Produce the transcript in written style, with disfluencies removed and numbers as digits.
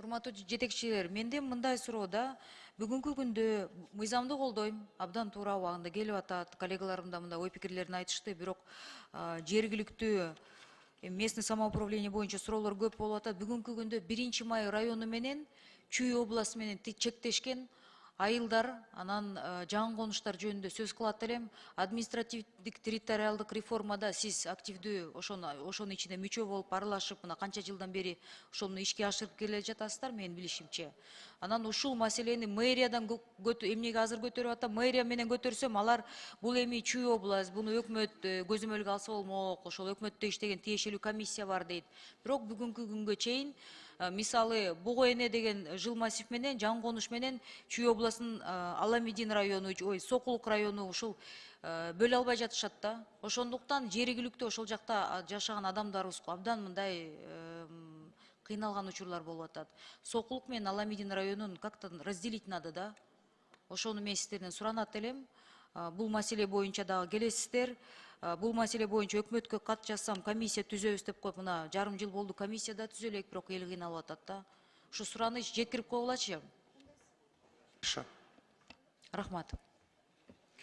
Урматтуу жетекчилер, менде мындай суроо да. Бүгүнкү күндө мыйзамды колдойм, абдан туура убагында келип атат. Коллегаларым да мындай ой пикирлерин айтышты, бирок жергиликтүү местный самоуправление боюнча суроолор көп болуп атат. Бүгүнкү күндө 1 май району менен Чүй областы менен чектешкен айылдар, анан жаңы конуштар жөнүндө сөз кылат элем. Административдик территориалдык реформада сиз активдүү ошонун ичине мүчө болуп аралашып, мына канча жылдан бери ошону ишке ашырып келе жатасыздар, менин билишимче. Анан ушул маселени мэриядан эмнеге азыр көтөрүп атам? Мэрия менен көтөрсөм, алар бул эми Чүй область, буну өкмөт көзөмөлгө алса болмок, ошол өкмөттө иштеген тиешелүү комиссия бар дейт. Бирок бүгүнкү күнгө чейин мисалы Буго эне деген жыл массив менен, жаңы конуш менен Чүй областынын Аламедин району, Сокулук району ушул бөлө албай жатышат да. Ошондуктан жергиликтүү ошол жакта жашаган адамдарыбыз абдан мындай кыйналган учурлар болуп атат. Сокулук менен Аламедин районун как-то разделить надо да. Ошону мен сиздерден суранат элем. Бул маселе боюнча дагы келесиздер. Бул маселе боюнча өкмөткө кат жазсам, комиссия түзөбүз деп коюп, мына жарым жыл болду, комиссия да түзөлөйт, бирок эл кыйналып атат да. Ушу сураныч жеткирип койгулачы. Хорошо. Рахмат.